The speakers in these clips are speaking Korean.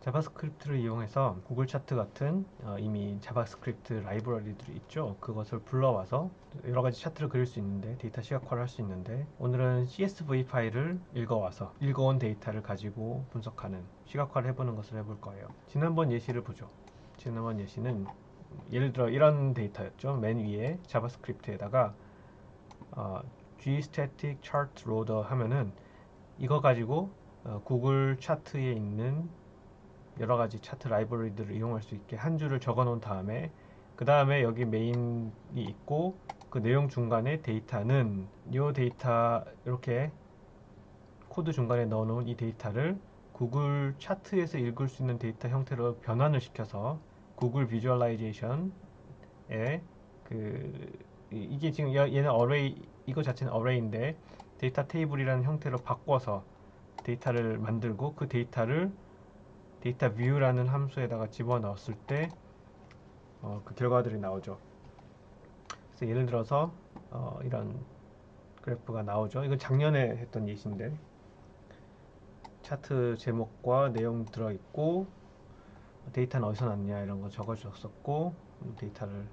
자바스크립트를 이용해서 구글 차트 같은 이미 자바스크립트 라이브러리들이 있죠. 그것을 불러와서 여러 가지 차트를 그릴 수 있는데, 데이터 시각화를 할 수 있는데, 오늘은 CSV 파일을 읽어와서 읽어온 데이터를 가지고 분석하는, 시각화를 해보는 것을 해볼 거예요. 지난번 예시를 보죠. 지난번 예시는 예를 들어 이런 데이터였죠. 맨 위에 자바스크립트에다가 gstatic chart loader 하면은 이거 가지고 구글 차트에 있는 여러 가지 차트 라이브러리들을 이용할 수 있게 한 줄을 적어 놓은 다음에, 그 다음에 여기 메인이 있고 그 내용 중간에 데이터는 이 데이터, 이렇게 코드 중간에 넣어 놓은 이 데이터를 구글 차트에서 읽을 수 있는 데이터 형태로 변환을 시켜서 구글 비주얼라이제이션에 이게 지금 얘는 어레이, 이거 자체는 어레이인데 데이터 테이블이라는 형태로 바꿔서 데이터를 만들고, 그 데이터를 데이터 뷰라는 함수에다가 집어넣었을 때 그 결과들이 나오죠. 그래서 예를 들어서 이런 그래프가 나오죠. 이건 작년에 했던 예시인데, 차트 제목과 내용 들어있고 데이터는 어디서 났냐 이런 거 적어줬었고, 데이터를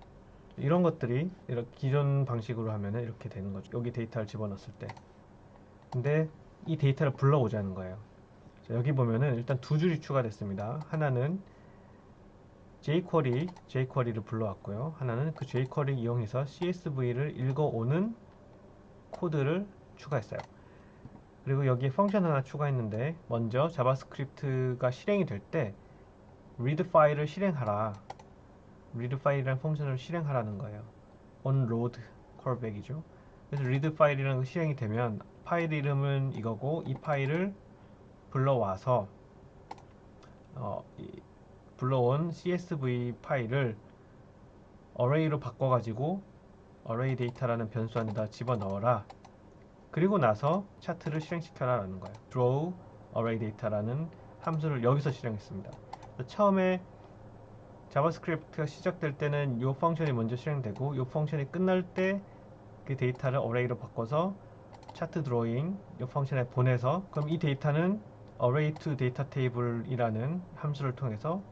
이런 것들이 이렇게 기존 방식으로 하면은 이렇게 되는 거죠. 여기 데이터를 집어넣었을 때. 근데 이 데이터를 불러오자는 거예요. 자, 여기 보면은 일단 두 줄이 추가됐습니다. 하나는 jQuery를 불러왔고요. 하나는 그 jQuery 이용해서 CSV를 읽어오는 코드를 추가했어요. 그리고 여기에 펑션 하나 추가했는데, 먼저 자바스크립트가 실행이 될 때 read 파일을 실행하라, read 파일이라는 펑션을 실행하라는 거예요. onload callback이죠. 그래서 read 파일이라는 거 실행이 되면 파일 이름은 이거고, 이 파일을 불러와서 불러온 CSV 파일을 array로 바꿔가지고 array 데이터라는 변수 안에다 집어넣어라. 그리고 나서 차트를 실행시켜라 라는 거예요. draw array data라는 함수를 여기서 실행했습니다. 처음에 자바스크립트가 시작될 때는 이 펑션이 먼저 실행되고, 이 펑션이 끝날 때 그 데이터를 array로 바꿔서 차트 드로잉 이 펑션에 보내서, 그럼 이 데이터는 array to data table이라는 함수를 통해서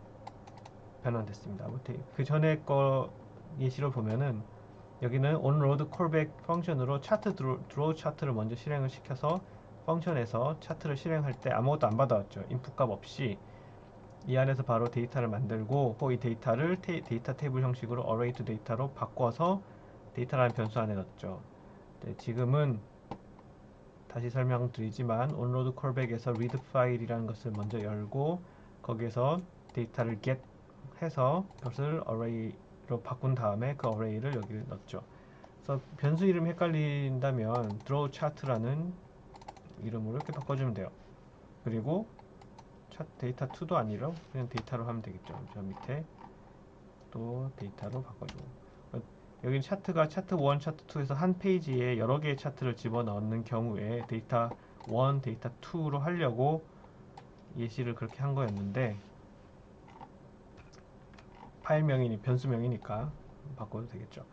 변환됐습니다. 그 전에 거 예시를 보면은 여기는 onload callback 펑션으로 차트 draw 차트를 먼저 실행을 시켜서 펑션에서 차트를 실행할 때 아무것도 안 받아왔죠. 인풋 값 없이 이 안에서 바로 데이터를 만들고, 이 데이터를 데이터 테이블 형식으로 array to data로 바꿔서 데이터라는 변수 안에 넣었죠. 네, 지금은 다시 설명드리지만 onload callback에서 read 파일이라는 것을 먼저 열고, 거기에서 데이터를 get 해서 그것을 array로 바꾼 다음에 그 array를 여기 넣었죠. 그래서 변수 이름 헷갈린다면 draw chart라는 이름으로 이렇게 바꿔주면 돼요. 그리고 데이터 2도 아니라 그냥 데이터로 하면 되겠죠. 저 밑에 또 데이터로 바꿔주고, 여기 차트가 차트 1, 차트 2에서 한 페이지에 여러 개의 차트를 집어넣는 경우에 데이터 1, 데이터 2로 하려고 예시를 그렇게 한 거였는데, 파일명이니 변수명이니까 바꿔도 되겠죠.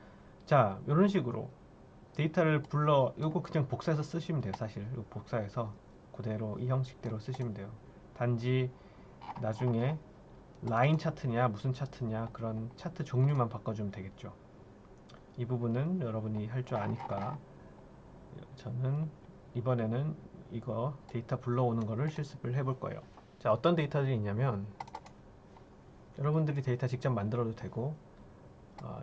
자, 이런 식으로 데이터를 요거 그냥 복사해서 쓰시면 돼요. 사실 요 복사해서 그대로 이 형식대로 쓰시면 돼요. 단지 나중에 라인 차트냐 무슨 차트냐 그런 차트 종류만 바꿔주면 되겠죠. 이 부분은 여러분이 할 줄 아니까 저는 이번에는 이거 데이터 불러오는 거를 실습을 해볼 거예요. 자, 어떤 데이터들이 있냐면, 여러분들이 데이터 직접 만들어도 되고,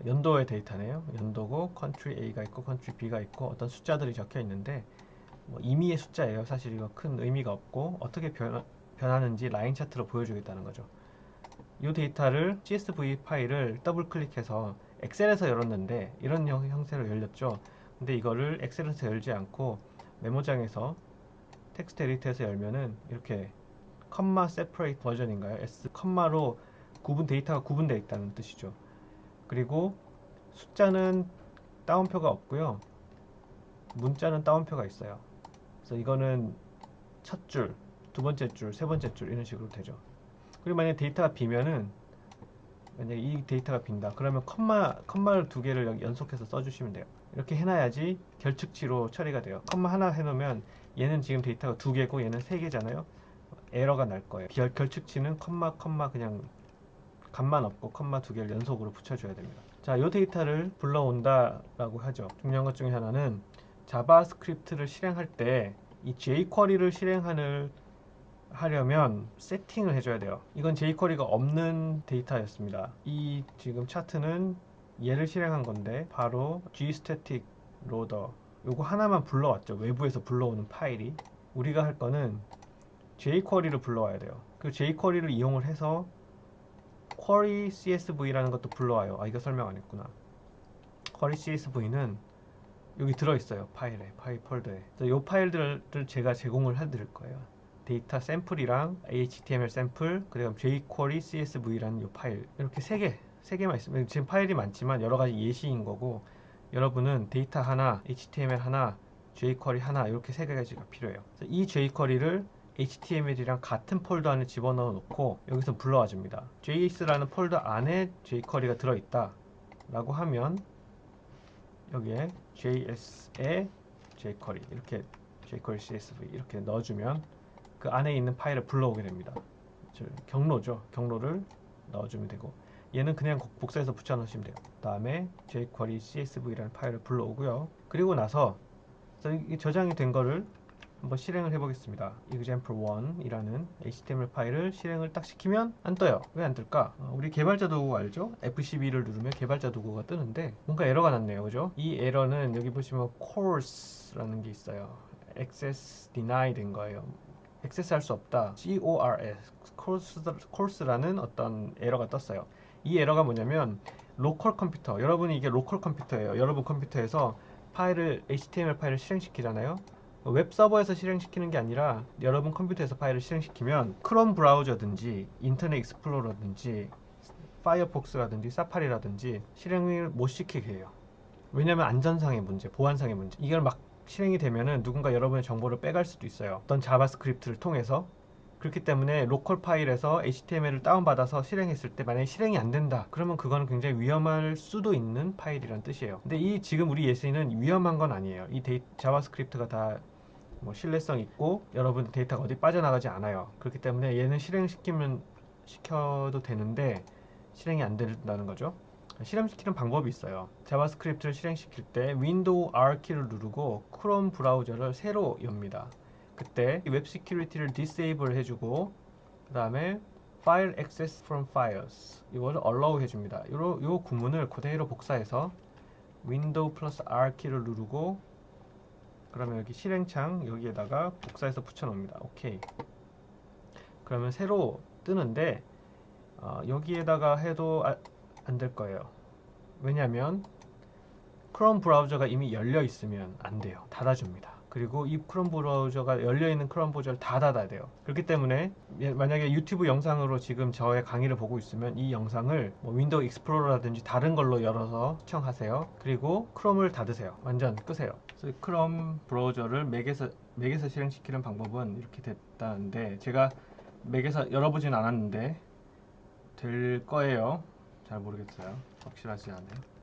연도의 데이터네요. 연도고 country A가 있고 country B가 있고 어떤 숫자들이 적혀 있는데, 뭐 임의의 숫자예요. 사실 이거 큰 의미가 없고, 어떻게 변하는지 라인 차트로 보여주겠다는 거죠. 이 데이터를 CSV 파일을 더블 클릭해서 엑셀에서 열었는데 이런 형태로 열렸죠. 근데 이거를 엑셀에서 열지 않고 메모장에서 텍스트 에디터에서 열면은 이렇게 컴마 세퍼레이트 버전인가요? S 컴마로 데이터가 구분되어 있다는 뜻이죠. 그리고 숫자는 따옴표가 없고요. 문자는 따옴표가 있어요. 그래서 이거는 첫 줄, 두 번째 줄, 세 번째 줄 이런 식으로 되죠. 그리고 만약에 데이터가 비면은, 만약에 이 데이터가 빈다 그러면 컴마를 두 개를 연속해서 써주시면 돼요. 이렇게 해놔야지 결측치로 처리가 돼요. 컴마 하나 해놓으면 얘는 지금 데이터가 두 개고 얘는 세 개잖아요. 에러가 날 거예요. 결축치는 컴마 그냥 값만 없고 컴마 두 개를 연속으로 붙여줘야 됩니다. 자, 이 데이터를 불러온다라고 하죠. 중요한 것 중에 하나는 자바스크립트를 실행할 때 이 jQuery를 하려면 세팅을 해줘야 돼요. 이건 jQuery가 없는 데이터였습니다. 이 지금 차트는 얘를 실행한 건데 바로 gstatic loader 요거 하나만 불러왔죠. 외부에서 불러오는 파일이. 우리가 할 거는 jQuery를 불러와야 돼요. 그 jQuery를 이용을 해서 query csv라는 것도 불러와요. 아, 이거 설명 안 했구나. query csv는 여기 들어있어요. 파일 폴더에. 이 파일들을 제가 제공을 해드릴 거예요. 데이터 샘플이랑 HTML 샘플, 그리고 jQuery CSV라는 이 파일. 이렇게 세 개만 있으면 지금 파일이 많지만 여러 가지 예시인 거고, 여러분은 데이터 하나, HTML 하나, jQuery 하나 이렇게 세 가지가 필요해요. 이 jQuery를 HTML이랑 같은 폴더 안에 집어넣어 놓고 여기서 불러와 줍니다. JS라는 폴더 안에 jQuery가 들어있다 라고 하면 여기에 JS에 jQuery 이렇게 jQuery CSV 이렇게 넣어주면 그 안에 있는 파일을 불러오게 됩니다. 경로죠. 경로를 넣어주면 되고 얘는 그냥 복사해서 붙여넣으시면 돼요. 그 다음에 jQuery CSV라는 파일을 불러오고요. 그리고 나서 이 저장이 된 거를 한번 실행을 해보겠습니다. example1이라는 HTML 파일을 실행을 딱 시키면 안 떠요. 왜 안 뜰까? 우리 개발자 도구 알죠? F12를 누르면 개발자 도구가 뜨는데 뭔가 에러가 났네요. 그죠? 이 에러는 여기 보시면 course라는 게 있어요. access denied 된 거예요. 액세스 할 수 없다. course라는 어떤 에러가 떴어요. 이 에러가 뭐냐면 로컬 컴퓨터, 여러분이 이게 로컬 컴퓨터예요. 여러분 컴퓨터에서 HTML 파일을 실행시키잖아요. 웹 서버에서 실행시키는 게 아니라 여러분 컴퓨터에서 파일을 실행시키면 크롬 브라우저든지 인터넷 익스플로러든지 파이어폭스라든지 사파리라든지 실행을 못 시키게 해요. 왜냐면 안전상의 문제, 보안상의 문제. 이걸 막 실행이 되면은 누군가 여러분의 정보를 빼갈 수도 있어요. 어떤 자바스크립트를 통해서. 그렇기 때문에 로컬 파일에서 HTML을 다운받아서 실행했을 때 만약에 실행이 안 된다. 그러면 그거는 굉장히 위험할 수도 있는 파일이란 뜻이에요. 근데 이 지금 우리 예시는 위험한 건 아니에요. 이 자바스크립트가 다 뭐 신뢰성 있고 여러분 데이터가 어디 빠져나가지 않아요. 그렇기 때문에 얘는 시켜도 되는데 실행이 안 된다는 거죠. 실행시키는 방법이 있어요. 자바스크립트를 실행시킬 때 윈도우 R 키를 누르고 크롬 브라우저를 새로 엽니다. 그때 웹 시큐리티를 disable 해주고 그 다음에 File Access from Files 이거를 allow 해줍니다. 요 구문을 그대로 복사해서 윈도우 플러스 R 키를 누르고 그러면 여기 실행창 여기에다가 복사해서 붙여놓습니다. 오케이. 그러면 새로 뜨는데 여기에다가 해도 안 될 거예요. 왜냐하면 크롬 브라우저가 이미 열려 있으면 안 돼요. 닫아줍니다. 그리고 이 크롬 브라우저가 열려 있는 크롬 브라우저를 다 닫아야 돼요. 그렇기 때문에 만약에 유튜브 영상으로 지금 저의 강의를 보고 있으면 이 영상을 뭐 윈도우 익스플로러라든지 다른 걸로 열어서 시청하세요. 그리고 크롬을 닫으세요. 완전 끄세요. 그래서 크롬 브라우저를 맥에서 실행시키는 방법은 이렇게 됐다는데 제가 맥에서 열어보진 않았는데 될 거예요. 잘 모르겠어요. 확실하지 않아요.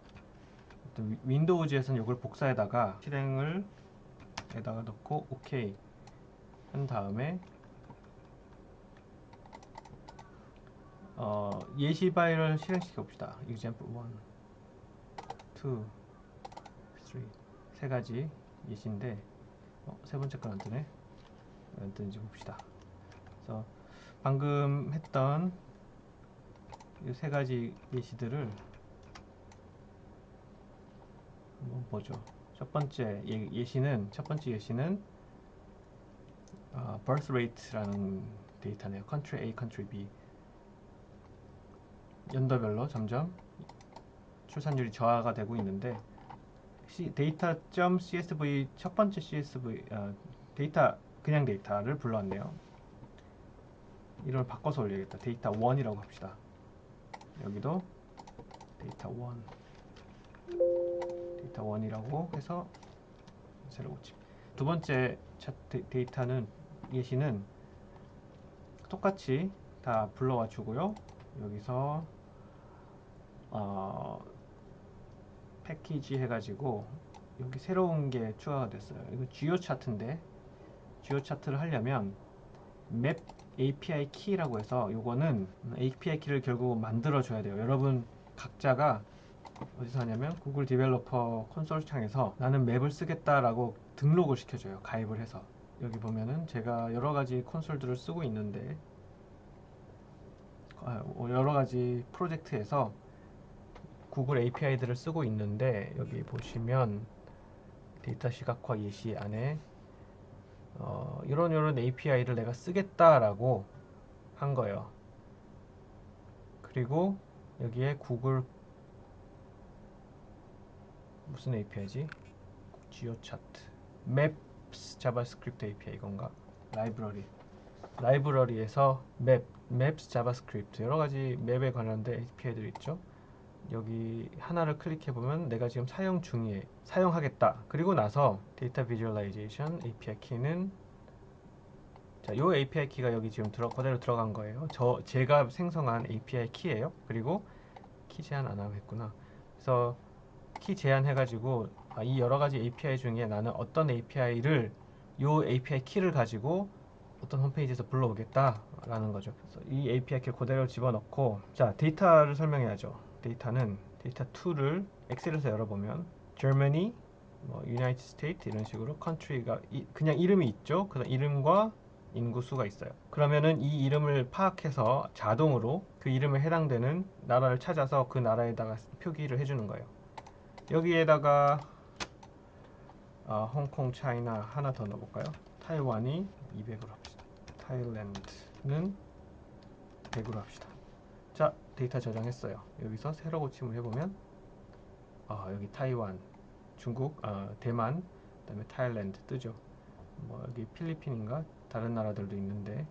윈도우즈에서는 이걸 복사에다가 실행을 에다가 넣고 OK 한 다음에 예시 파일을 실행시켜 봅시다. example 1, 2, 3 세 가지 예시인데 세 번째 건 안 뜨네. 왜 안 뜨는지 봅시다. 그래서 방금 했던 이 세 가지 예시들을 한번 보죠. 첫 번째 예시는 birth rate라는 데이터네요. country A, country B 연도별로 점점 출산율이 저하가 되고 있는데 data.csv 첫 번째 CSV 데이터 그냥 데이터를 불러왔네요. 이름을 바꿔서 올려야겠다. 데이터 1이라고 합시다. 여기도 데이터 1이라고 해서 새로 고침. 두 번째 데이터는 예시는 똑같이 다 불러와 주고요. 여기서 패키지 해가지고 여기 새로운 게 추가가 됐어요. 이거 지오 차트인데 지오 차트를 하려면 맵 API 키라고 해서 요거는 API 키를 결국 만들어 줘야 돼요. 여러분 각자가 어디서 하냐면 구글 디벨로퍼 콘솔 창에서 나는 맵을 쓰겠다라고 등록을 시켜줘요. 가입을 해서. 여기 보면은 제가 여러 가지 콘솔들을 쓰고 있는데 여러 가지 프로젝트에서 구글 API들을 쓰고 있는데 여기 보시면 데이터 시각화 예시 안에 이런 API를 내가 쓰겠다라고 한 거예요. 그리고 여기에 구글 무슨 API지? 지오 차트, 맵스 자바스크립트 API 이건가? 라이브러리에서 맵스 자바스크립트 여러 가지 맵에 관련된 API들이 있죠. 여기 하나를 클릭해 보면 내가 지금 사용하겠다. 그리고 나서 데이터 비주얼라이제이션 API 키는 자, 요 API 키가 여기 지금 그대로 들어간 거예요. 제가 생성한 API 키예요. 그리고 키 제한 안 하고 했구나. 그래서 키 제한해가지고 이 여러 가지 API 중에 나는 어떤 API를 요 API 키를 가지고 어떤 홈페이지에서 불러오겠다라는 거죠. 그래서 이 API 키를 그대로 집어넣고 자 데이터를 설명해야죠. 데이터는 데이터2를 엑셀에서 열어보면 Germany, United States 이런 식으로 country가 그냥 이름이 있죠. 그 이름과 인구수가 있어요. 그러면은 이 이름을 파악해서 자동으로 그 이름에 해당되는 나라를 찾아서 그 나라에다가 표기를 해주는 거예요. 여기에다가 홍콩, 차이나 하나 더 넣어볼까요? 타이완이 200으로 합시다. 타일랜드는 100으로 합시다. 자, 데이터 저장했어요. 여기서 새로 고침을 해보면 여기 타이완, 중국, 대만, 그 다음에 타일랜드 뜨죠. 여기 필리핀인가? 다른 나라들도 있는데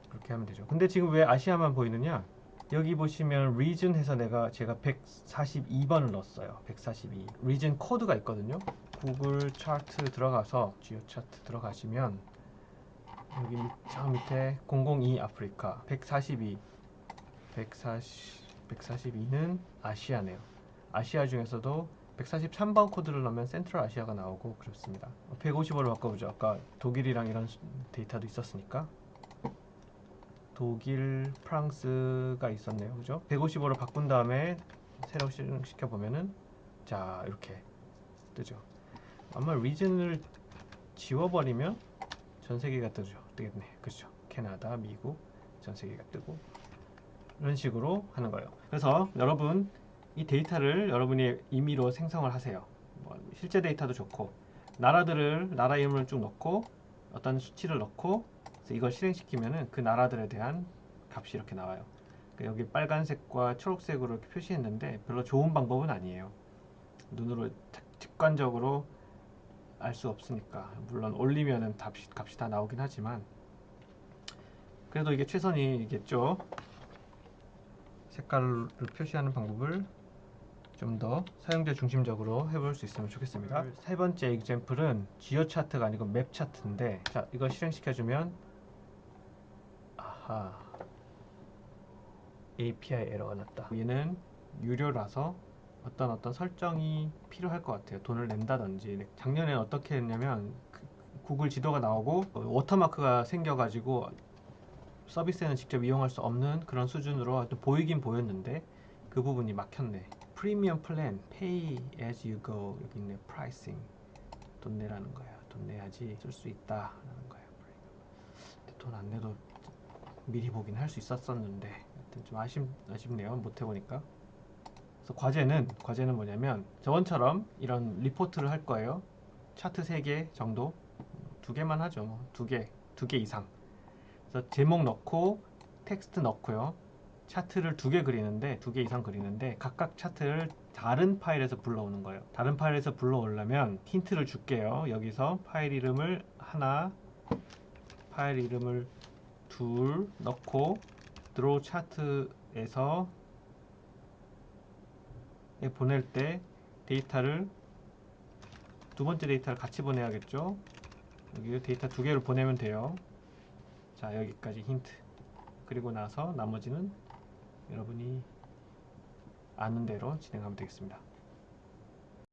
그렇게 하면 되죠. 근데 지금 왜 아시아만 보이느냐? 여기 보시면 region 해서 제가 142번을 넣었어요. 142. region 코드가 있거든요. 구글 차트 들어가서 지오 차트 들어가시면 여기 저 밑에 002 아프리카 142는 아시아네요. 아시아 중에서도 143번 코드를 넣으면 센트럴 아시아가 나오고 그렇습니다. 150으로 바꿔보죠. 아까 독일이랑 이런 데이터도 있었으니까 독일, 프랑스가 있었네요. 그죠? 150으로 바꾼 다음에 새로 실행시켜 보면은 자 이렇게 뜨죠. 아마 리전을 지워버리면 전 세계가 뜨겠네. 그죠? 캐나다, 미국 전 세계가 뜨고 이런 식으로 하는 거예요. 그래서 여러분 이 데이터를 여러분이 임의로 생성을 하세요. 실제 데이터도 좋고 나라 이름을 쭉 넣고 어떤 수치를 넣고 이걸 실행시키면은 그 나라들에 대한 값이 이렇게 나와요. 여기 빨간색과 초록색으로 이렇게 표시했는데 별로 좋은 방법은 아니에요. 눈으로 직관적으로 알 수 없으니까 물론 올리면은 값이 다 나오긴 하지만 그래도 이게 최선이겠죠. 색깔을 표시하는 방법을 좀 더 사용자 중심적으로 해볼 수 있으면 좋겠습니다. 세 번째 example은 지오 차트가 아니고 맵 차트인데 자 이걸 실행시켜주면 아하 API 에러가 났다. 얘는 유료라서 어떤 설정이 필요할 것 같아요. 돈을 낸다든지. 작년에 어떻게 했냐면 구글 지도가 나오고 워터마크가 생겨가지고 서비스에는 직접 이용할 수 없는 그런 수준으로 또 보이긴 보였는데 그 부분이 막혔네. 프리미엄 플랜, Pay as you go 여기 있네. 프라이싱 돈 내라는 거야. 돈 내야지 쓸 수 있다라는 거야. 돈 안 내도 미리 보긴 할 수 있었었는데 좀 아쉽네요. 못 해보니까. 그래서 과제는 뭐냐면 저번처럼 이런 리포트를 할 거예요. 차트 3개 정도 2개만 하죠. 2개 이상. 그래서 제목 넣고 텍스트 넣고요. 차트를 2개 그리는데 2개 이상 그리는데 각각 차트를 다른 파일에서 불러오는 거예요. 다른 파일에서 불러오려면 힌트를 줄게요. 여기서 파일 이름을 하나, 파일 이름을 둘 넣고 드로우 차트에서 보낼 때 데이터를 두 번째 데이터를 같이 보내야겠죠. 여기 데이터 2개를 보내면 돼요. 자 여기까지 힌트. 그리고 나서 나머지는 여러분이 아는 대로 진행하면 되겠습니다.